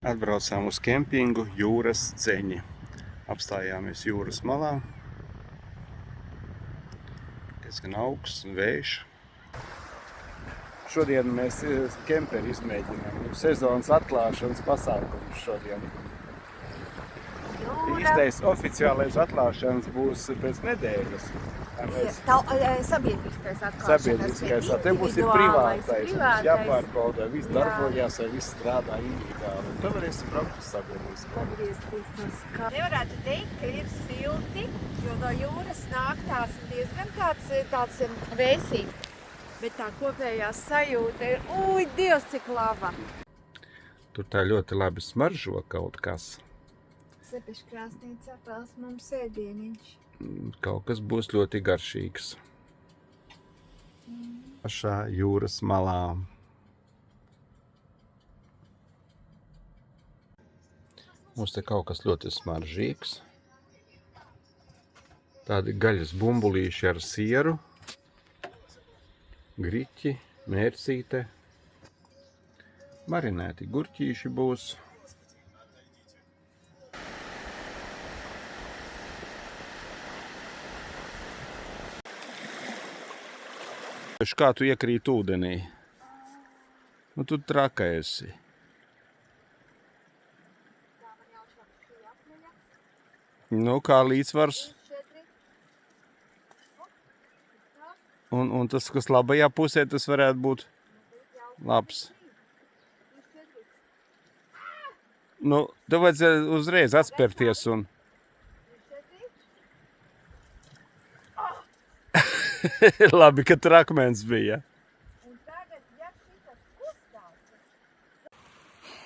Atbraucām uz kempingu Jūras Dzeņi. Apstājāmies jūras malā. Diezgan augsts un vējš. Šodien mēs kemperi izmēģinām. Sezonas atklāšanas pasākums šodien. Īstais oficiālais atklāšanas būs pēc nedēļas. Sabiedriskais atklāšanas. Te būs ir privātais. Jāpārbauda, viss darbojās vai viss strādā individuāli. Tu varēsi braukt uz sabiedrisko. Nevarētu teikt, ka ir silti, jo no jūras nāk tās diezgan tāds vēsīgs. Bet tā kopējā sajūta ir, Dievs, cik laba! Tur tā ļoti labi smaržo kaut kas. Sepeškrāsnīcā pels mums ēdieniņš. Kaut kas būs ļoti garšīgs. Pašā jūras malā. Mums te kaut kas ļoti smaržīgs. Tādi gaļas bumbulīši ar sieru. Griķi, mērcīte. Marinēti gurķīši būs. Kā tu iekrīt ūdenī? Nu, tu traka esi. Nu, kā līdzsvars? Un tas, kas labajā pusē, tas varētu būt labs. Nu, tev vajadzēja uzreiz atspērties un... Labi, ka tur akmens bija.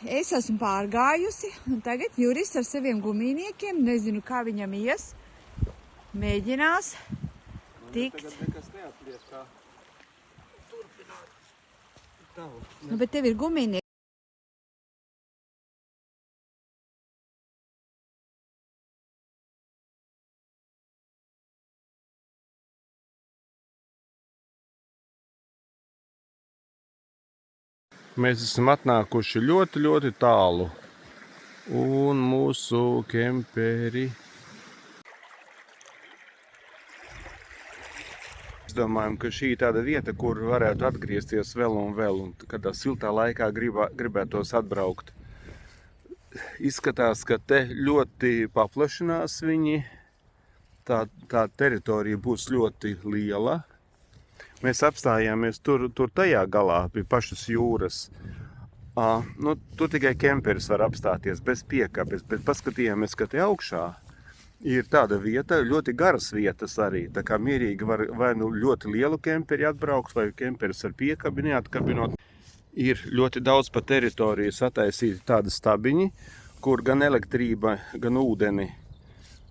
Es esmu pārgājusi, un tagad Juris ar saviem gumijniekiem, nezinu, kā viņam ies, mēģinās tikt. Tagad nekas neatliek kā turpināt. Nu, bet tev ir gumijnieki. Mēs esam atnākuši ļoti, ļoti tālu. Un mūsu kemperi. Mēs domājam, ka šī ir tāda vieta, kur varētu atgriezties vēl un vēl. Un kādā siltā laikā gribētos atbraukt. Izskatās, ka te ļoti paplašinās viņi. Tā teritorija būs ļoti liela. Mēs apstājāmies tur tajā galā pie pašas jūras. Nu, tur tikai kemperis var apstāties bez piekabes, bet paskatījāmies, ka te augšā ir tāda vieta, ļoti garas vietas arī. Tā kā mierīgi var vai nu ļoti lielu kemperi atbraukt, vai kemperis ar piekabi neatkabinot. Ir ļoti daudz pa teritoriju sataisīti tādi stabiņi, kur gan elektrība, gan ūdeni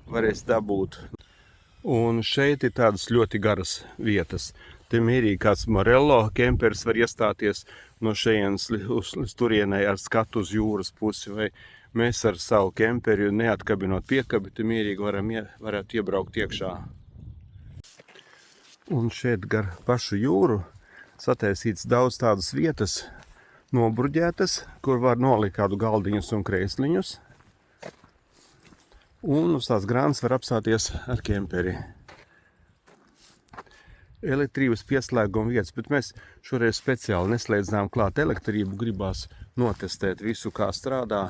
varēs dabūt. Un šeit ir tādas ļoti garas vietas. Te mierīgi kāds Morello kemperis var iestāties no šejienes uz turienei ar skatu uz jūras pusi, vai mēs ar savu kemperi neatkabinot piekabi, te mierīgi varētu iebraukt iekšā. Un šeit gar pašu jūru sataisīts daudz tādas vietas nobruģētas, kur var nolikt kādu galdiņus un krēsliņus. Un uz tās grānas var apstāties ar kemperi. Elektrības pieslēguma vietas, bet mēs šoreiz speciāli neslēdzām klāt elektrību, gribās notestēt visu, kā strādā.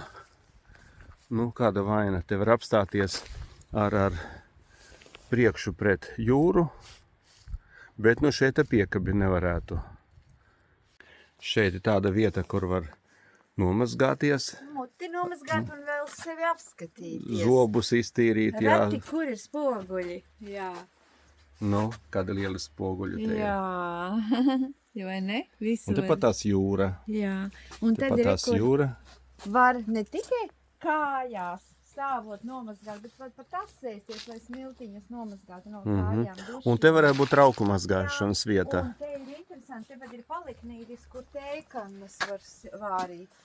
Nu, kāda vaina, te var apstāties ar priekšu pret jūru, bet nu šeit piekabi nevarētu. Šeit ir tāda vieta, kur var nomazgāties. Muti nomazgāt un vēl sevi apskatīties. Zobus iztīrīt, jā. Reti, kur ir spoguļi, jā. Nu, kāda liela spoguļa te ir. Jā, vai ne? Visu un tepat tās jūra. Jā. Un tad tepat tās jūra. Var ne tikai kājās stāvot nomazgāt, bet var pat apsēsties, lai smiltiņas nomazgātu no kājām. Un te varētu būt trauku mazgāšanas vieta. Un te ir interesanti, te ir paliknīdis, kur teikannas var vārīt.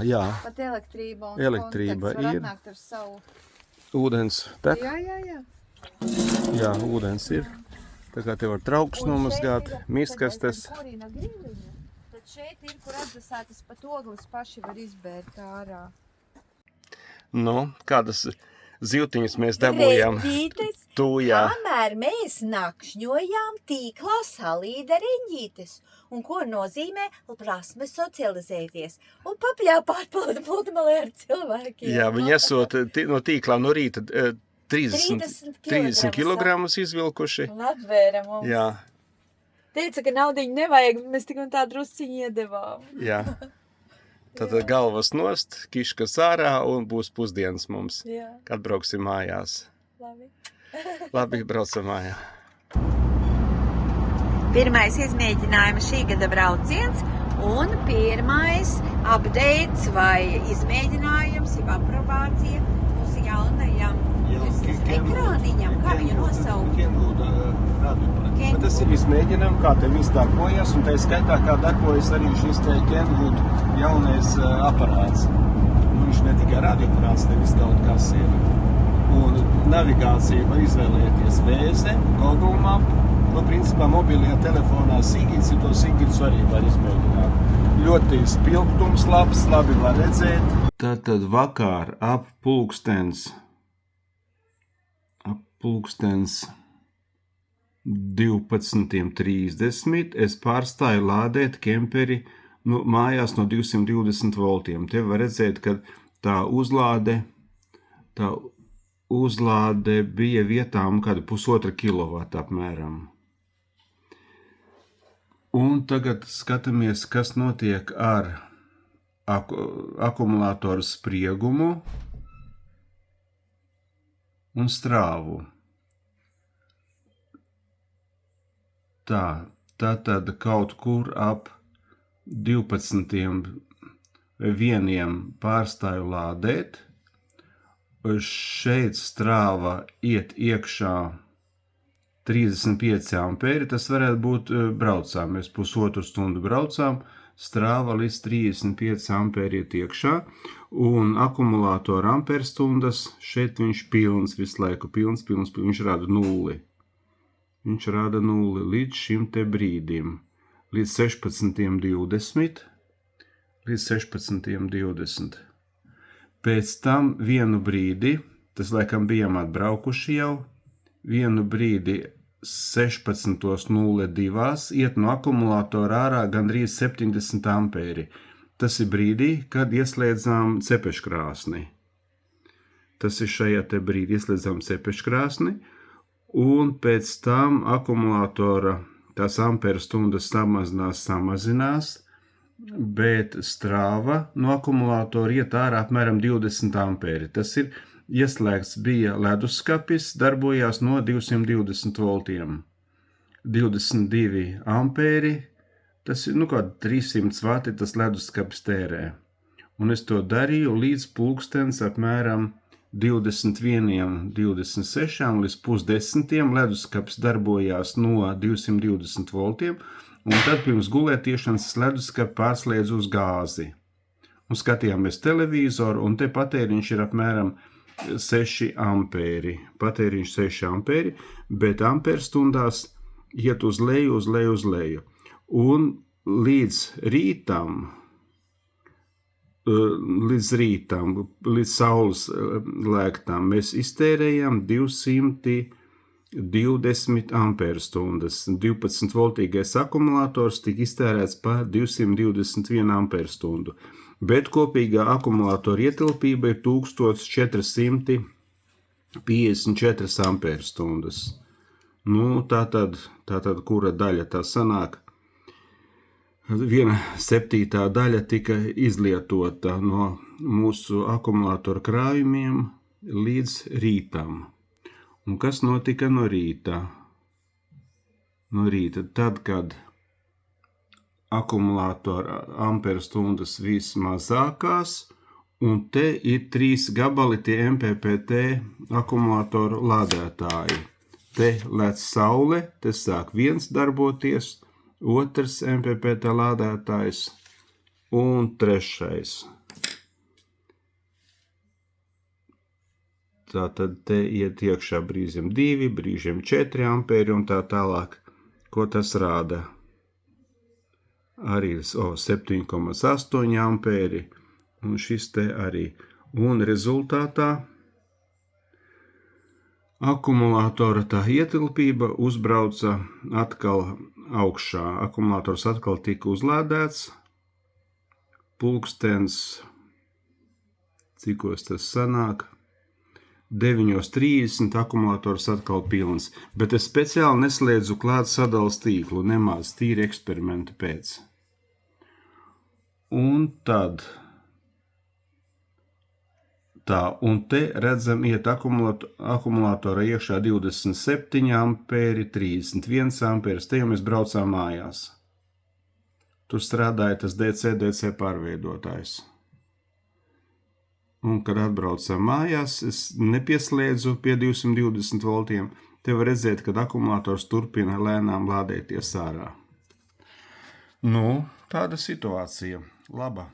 Jā. Pat elektrība un elektrība konteksts var ir. atnākt ar savu. Ūdens tek. Jā. Jā, ūdens ir. Tā kā te var traukus nomazgāt, miskastes. bet šeit ir, kur atdzesētas pat ogles paši var izbērt ārā. Nu, kādas zivtiņas mēs dabūjām Reņģītes, tūjā. kamēr mēs nakšņojām, tīklā salīda reņģītes. Un ko nozīmē prasme socializēties un papļāpāt pludmalē ar cilvēkiem. Jā, viņi esot no tīklā no rīta 30 kilogramus izvilkuši. Un atvēra mums. Jā, Teica, ka naudiņu nevajag, mēs tik un tā drusciņu iedevām. jā. Tātad galvas nost, kiškas ārā un būs pusdienas mums, Jā, kad brauksim mājās. labi. Labi, braucam mājā. Pirmais izmēģinājums šī gada brauciens un pirmais updates vai izmēģinājums, jau aprobācija mūsu jaunajam ekrāniņam, kā viņu nosaukt? Bet tas ir izmēģinām, kā te viss darbojas, un tā skaitā, kā darbojas arī šis te Kenwood jaunais aparāts. Nu, viņš ne tikai radioaparāts, te viss kaut kas ir. Un navigācija var izvēlēties vēze, Google Map, nu, principā mobilajā telefonā Sigits, jo to Sigits arī var izmēģināt. Ļoti spilgtums labs, labi var redzēt. Tātad vakar ap pulkstens 12:30 es pārstāju lādēt kemperi mājās no 220 voltiem. Te var redzēt, ka tā uzlāde bija vietām kāda 1,5 kilovata apmēram. Un tagad skatāmies, kas notiek ar akumulātoru spriegumu un strāvu. Tātad kaut kur ap 12 vai 1 pārstāju lādēt. Šeit strāva iet iekšā 35 ampēri, tas varētu būt braucām. Mēs 1,5 stundu braucām, strāva līdz 35 ampēri iet iekšā, un akumulātora amperstundas, šeit viņš pilns, visu laiku pilns, viņš rada 0. Viņš rada 0 līdz šim te brīdim, līdz 16:20. Pēc tam vienu brīdi, tas laikam bijām atbraukuši jau, vienu brīdi 16:02 iet no akumulātora ārā gandrīz 70 ampēri. Tas ir brīdī, kad ieslēdzām cepeškrāsni. Tas ir šajā te brīdī ieslēdzām cepeškrāsni, un pēc tam akumulātora tās amperstundas samazinās, bet strāva no akumulātora iet ārā apmēram 20 ampēri. Tas ir ieslēgts bija leduskapis, darbojās no 220 voltiem. 22 ampēri, tas ir kādi 300 vati tas leduskapis tērē. Un es to darīju līdz pulkstens apmēram 21, 26 līdz 9:30 leduskapis darbojās no 220 voltiem, un tad pirms gulētiešanas leduskapi pārslēdz uz gāzi. Un skatījāmies televizoru, un te patēriņš ir apmēram 6 ampēri. Patēriņš 6 ampēri, bet amperstundās iet uz leju, uz leju, uz leju. Un līdz saules lēktām mēs iztērējām 220 amperstundas. 12 voltīgais akumulators tika iztērēts par 221 amperstundu, bet kopīgā akumulatora ietilpība ir 1454 amperstundas. Nu, tātad, kura daļa tā sanāk? 1/7 daļa tika izlietota no mūsu akumulātora krājumiem līdz rītam. Un kas notika no rīta? No rīta, tad, kad akumulātora amperstundas vismazākās, un te ir 3 gabali tie MPPT akumulātoru lādētāji. Te lec saule, te sāk viens darboties, otrs MPPT lādētājs un trešais. Tātad te iet iekšā brīžiem 2, brīžiem 4 ampēri un tā tālāk. Ko tas rāda? arī ir 7,8 ampēri, un šis te arī. Un rezultātā akumulātora tā ietilpība uzbrauca atkal augšā. Akumulators atkal tika uzlādēts. Pulkstens, cikos tas sanāk, 9:30 akumulators atkal pilns. Bet es speciāli neslēdzu klāt sadales tīklu, nemaz tīri eksperimenta pēc. Un tad tā, un te redzam, iet akumulātora iekšā 27 ampēri, 31 ampērs. Te jau mēs braucām mājās. Tur strādāja tas DC pārveidotājs. Un, kad atbraucām mājās, es nepieslēdzu pie 220 voltiem. Te var redzēt, kad akumulators turpina lēnām lādēties ārā. Nu, tāda situācija. Laba.